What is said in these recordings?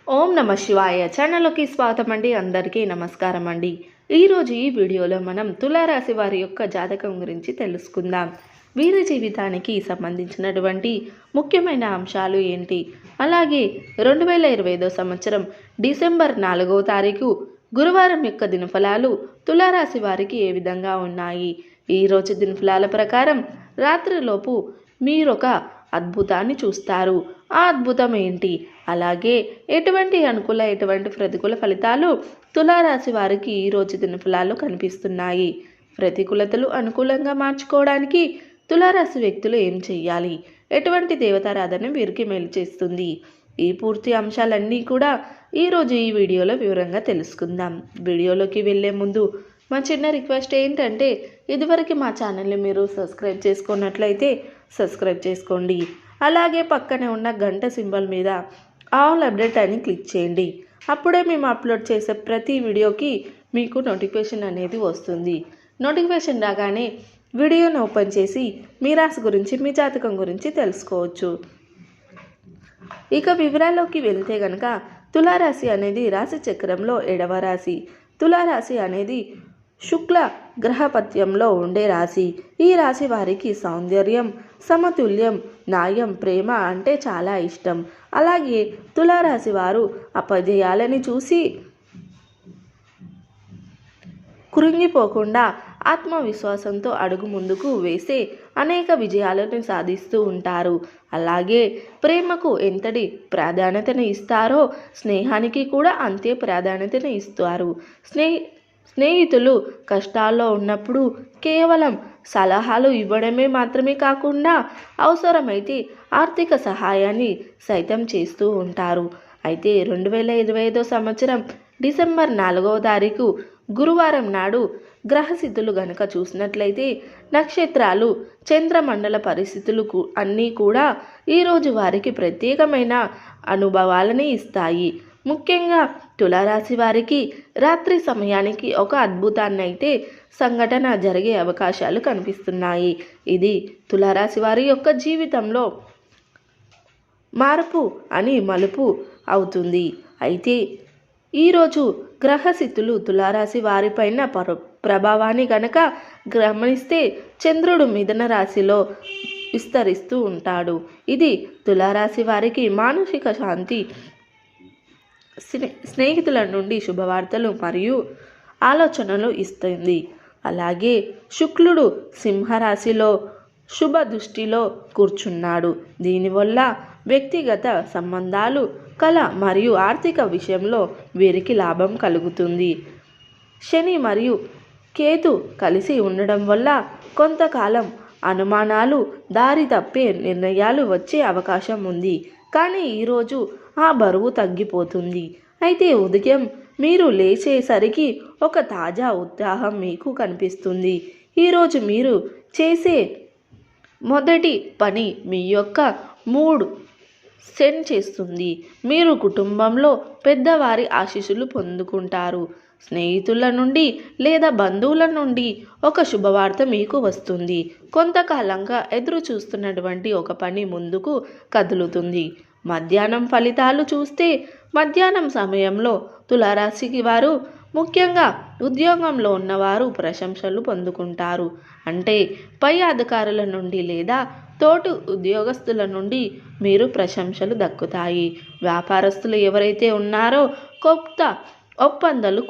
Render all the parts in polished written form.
ఓం నమ శివాయ ఛానల్లోకి స్వాగతం అండి. అందరికీ నమస్కారం అండి. ఈరోజు ఈ వీడియోలో మనం తులారాశి వారి యొక్క జాతకం గురించి తెలుసుకుందాం. వీరి జీవితానికి సంబంధించినటువంటి ముఖ్యమైన అంశాలు ఏంటి, అలాగే 2025 సంవత్సరం డిసెంబర్ 4వ తారీఖు గురువారం యొక్క దినఫలాలు తులారాశి వారికి ఏ విధంగా ఉన్నాయి. ఈరోజు దినఫలాల ప్రకారం రాత్రిలోపు మీరొక అద్భుతాన్ని చూస్తారు. ఆ అద్భుతం ఏంటి, అలాగే ఎటువంటి అనుకూల ఎటువంటి ప్రతికూల ఫలితాలు తులారాశి వారికి ఈరోజు దినఫలాలు కనిపిస్తున్నాయి. ప్రతికూలతలు అనుకూలంగా మార్చుకోవడానికి తులారాశి వ్యక్తులు ఏం చేయాలి, ఎటువంటి దేవతారాధన వీరికి మేలు చేస్తుంది, ఈ పూర్తి అంశాలన్నీ కూడా ఈరోజు ఈ వీడియోలో వివరంగా తెలుసుకుందాం. వీడియోలోకి వెళ్ళే ముందు మా చిన్న రిక్వెస్ట్ ఏంటంటే, ఇదివరకు మా ఛానల్ని మీరు సబ్స్క్రైబ్ చేసుకున్నట్లయితే సబ్స్క్రైబ్ చేసుకోండి. అలాగే పక్కనే ఉన్న గంట సింబల్ మీద ఆల్ అప్డేట్ అని క్లిక్ చేయండి. అప్పుడే మేము అప్లోడ్ చేసే ప్రతి వీడియోకి మీకు నోటిఫికేషన్ అనేది వస్తుంది. నోటిఫికేషన్ రాగానే వీడియోను ఓపెన్ చేసి మీ రాశి గురించి, మీ జాతకం గురించి తెలుసుకోవచ్చు. ఇక వివరాల్లోకి వెళ్తే కనుక, తులారాశి అనేది రాశి చక్రంలో 7వ రాశి. తులారాశి అనేది శుక్ల గ్రహపత్యంలో ఉండే రాశి. ఈ రాశి వారికి సౌందర్యం, సమతుల్యం, న్యాయం, ప్రేమ అంటే చాలా ఇష్టం. అలాగే తులారాశి వారు అపజయాలని చూసి కృంగిపోకుండా ఆత్మవిశ్వాసంతో అడుగు ముందుకు వేసే అనేక విజయాలను సాధిస్తూ ఉంటారు. అలాగే ప్రేమకు ఎంతటి ప్రాధాన్యతను ఇస్తారో స్నేహానికి కూడా అంతే ప్రాధాన్యతను ఇస్తారు. స్నేహితులు కష్టాల్లో ఉన్నప్పుడు కేవలం సలహాలు ఇవ్వడమే మాత్రమే కాకుండా అవసరమైతే ఆర్థిక సహాయాన్ని సైతం చేస్తూ ఉంటారు. అయితే 2025 సంవత్సరం డిసెంబర్ 4వ తారీఖు గురువారం నాడు గ్రహస్థితులు గనక చూసినట్లయితే, నక్షత్రాలు, చంద్రమండల పరిస్థితులు అన్నీ కూడా ఈరోజు వారికి ప్రత్యేకమైన అనుభవాలని ఇస్తాయి. ముఖ్యంగా తులారాశి వారికి రాత్రి సమయానికి ఒక అద్భుతాన్ని అయితే సంఘటన జరిగే అవకాశాలు కనిపిస్తున్నాయి. ఇది తులారాశి వారి యొక్క జీవితంలో మార్పు అని మలుపు అవుతుంది. అయితే ఈరోజు గ్రహస్థితులు తులారాశి వారిపైన ప్రభావాన్ని గనక గమనిస్తే, చంద్రుడు మిథున రాశిలో విస్తరిస్తూ ఉంటాడు. ఇది తులారాశి వారికి మానసిక శాంతి, స్నేహితుల నుండి శుభవార్తలు మరియు ఆలోచనలు ఇస్తుంది. అలాగే శుక్రుడు సింహరాశిలో శుభ దృష్టిలో కూర్చున్నాడు. దీనివల్ల వ్యక్తిగత సంబంధాలు, కళ మరియు ఆర్థిక విషయంలో వీరికి లాభం కలుగుతుంది. శని మరియు కేతు కలిసి ఉండడం వల్ల కొంతకాలం అనుమానాలు, దారి తప్పే నిర్ణయాలు వచ్చే అవకాశం ఉంది. కానీ ఈరోజు ఆ బరువు తగ్గిపోతుంది. అయితే ఉదయం మీరు లేచేసరికి ఒక తాజా ఉత్సాహం మీకు కనిపిస్తుంది. ఈరోజు మీరు చేసే మొదటి పని మీ యొక్క మూడ్ సెట్ చేస్తుంది. మీరు కుటుంబంలో పెద్దవారి ఆశీస్సులు పొందుకుంటారు. స్నేహితుల నుండి లేదా బంధువుల నుండి ఒక శుభవార్త మీకు వస్తుంది. కొంతకాలంగా ఎదురు చూస్తున్నటువంటి ఒక పని ముందుకు కదులుతుంది. మధ్యాహ్నం ఫలితాలు చూస్తే, మధ్యాహ్నం సమయంలో తులారాశికి వారు, ముఖ్యంగా ఉద్యోగంలో ఉన్నవారు ప్రశంసలు పొందుకుంటారు. అంటే పై అధికారుల నుండి లేదా తోటి ఉద్యోగస్తుల నుండి మీరు ప్రశంసలు దక్కుతాయి. వ్యాపారస్తులు ఎవరైతే ఉన్నారో కొత్త ఒప్పందాలు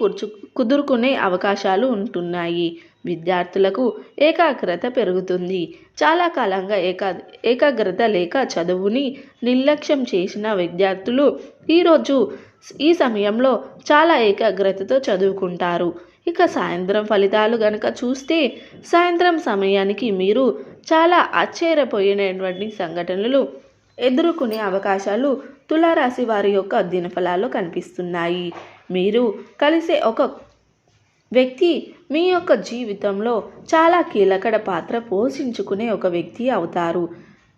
కుదురుకునే అవకాశాలు ఉంటున్నాయి. విద్యార్థులకు ఏకాగ్రత పెరుగుతుంది. చాలా కాలంగా ఏకాగ్రత లేక చదువుని నిర్లక్ష్యం చేసిన విద్యార్థులు ఈరోజు ఈ సమయంలో చాలా ఏకాగ్రతతో చదువుకుంటారు. ఇక సాయంత్రం ఫలితాలు గనక చూస్తే, సాయంత్రం సమయానికి మీరు చాలా ఆశ్చర్యపోయినటువంటి సంఘటనలు ఎదుర్కొనే అవకాశాలు తులారాశి వారి యొక్క దినఫలాల్లో కనిపిస్తున్నాయి. మీరు కలిసే ఒక వ్యక్తి మీ యొక్క జీవితంలో చాలా కీలక పాత్ర పోషించుకునే ఒక వ్యక్తి అవుతారు.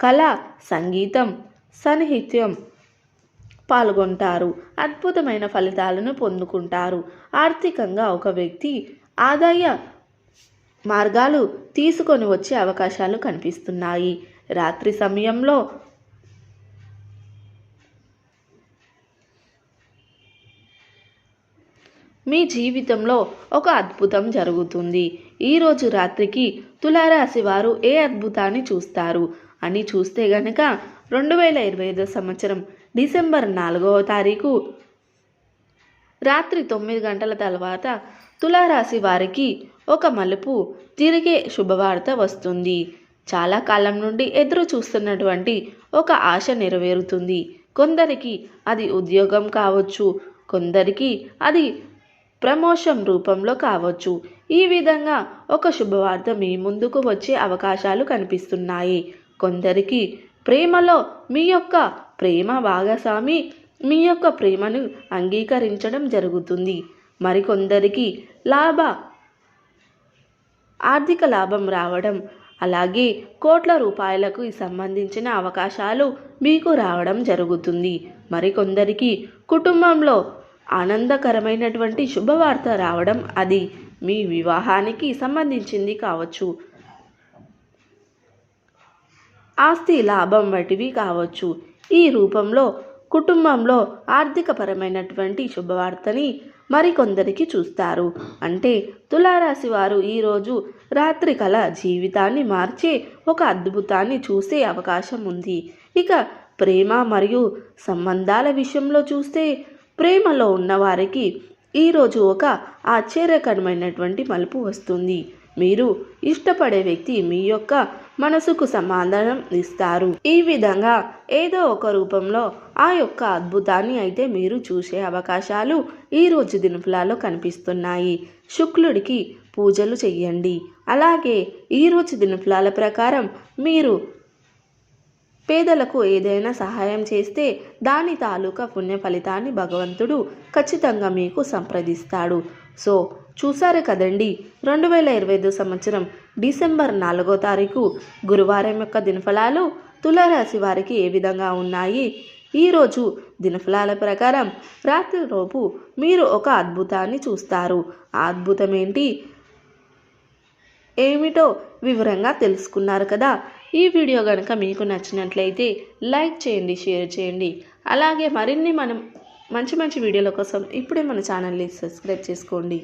కళ, సంగీతం, సాహిత్యం పాల్గొంటారు. అద్భుతమైన ఫలితాలను పొందుకుంటారు. ఆర్థికంగా ఒక వ్యక్తి ఆదాయ మార్గాలు తీసుకొని వచ్చే అవకాశాలు కనిపిస్తున్నాయి. రాత్రి సమయంలో మీ జీవితంలో ఒక అద్భుతం జరుగుతుంది. ఈరోజు రాత్రికి తులారాశి వారు ఏ అద్భుతాన్ని చూస్తారు అని చూస్తే గనక 2025 సంవత్సరం డిసెంబర్ 4వ తారీఖు రాత్రి 9 గంటల తర్వాత తులారాశి వారికి ఒక మలుపు తిరిగే శుభవార్త వస్తుంది. చాలా కాలం నుండి ఎదురు చూస్తున్నటువంటి ఒక ఆశ నెరవేరుతుంది. కొందరికి అది ఉద్యోగం కావచ్చు, కొందరికి అది ప్రమోషన్ రూపంలో కావచ్చు. ఈ విధంగా ఒక శుభవార్త మీ ముందుకు వచ్చే అవకాశాలు కనిపిస్తున్నాయి. కొందరికి ప్రేమలో మీ యొక్క ప్రేమ భాగస్వామి మీ యొక్క ప్రేమను అంగీకరించడం జరుగుతుంది. మరికొందరికి ఆర్థిక లాభం రావడం, అలాగే కోట్ల రూపాయలకు సంబంధించిన అవకాశాలు మీకు రావడం జరుగుతుంది. మరికొందరికి కుటుంబంలో ఆనందకరమైనటువంటి శుభవార్త రావడం, అది మీ వివాహానికి సంబంధించింది కావచ్చు, ఆస్తి లాభం వంటివి కావచ్చు. ఈ రూపంలో కుటుంబంలో ఆర్థికపరమైనటువంటి శుభవార్తని మరికొందరికి చూస్తారు. అంటే తులారాశి వారు ఈరోజు రాత్రి కల జీవితాన్ని మార్చే ఒక అద్భుతాన్ని చూసే అవకాశం ఉంది. ఇక ప్రేమ మరియు సంబంధాల విషయంలో చూస్తే ప్రేమలో ఉన్నవారికి ఈరోజు ఒక ఆశ్చర్యకరమైనటువంటి మలుపు వస్తుంది. మీరు ఇష్టపడే వ్యక్తి మీ యొక్క మనసుకు సమాధానం ఇస్తారు. ఈ విధంగా ఏదో ఒక రూపంలో ఆ యొక్క అద్భుతాన్ని అయితే మీరు చూసే అవకాశాలు ఈరోజు దినఫలాల్లో కనిపిస్తున్నాయి. శుక్రుడికి పూజలు చెయ్యండి. అలాగే ఈరోజు దినఫలాల ప్రకారం మీరు పేదలకు ఏదైనా సహాయం చేస్తే దాని తాలూకా పుణ్య ఫలితాన్ని భగవంతుడు ఖచ్చితంగా మీకు సంప్రదిస్తాడు. సో చూసారు కదండి, 2025 సంవత్సరం డిసెంబర్ 4వ తారీఖు గురువారం యొక్క దినఫలాలు తులారాశి వారికి ఏ విధంగా ఉన్నాయి. ఈరోజు దినఫలాల ప్రకారం రాత్రిలోపు మీరు ఒక అద్భుతాన్ని చూస్తారు. ఆ అద్భుతం ఏమిటో వివరంగా తెలుసుకున్నారు కదా. ఈ వీడియో కనుక మీకు నచ్చినట్లయితే లైక్ చేయండి, షేర్ చేయండి. అలాగే మరిన్ని మంచి వీడియోల కోసం ఇప్పుడే మన ఛానల్ని సబ్స్క్రైబ్ చేసుకోండి.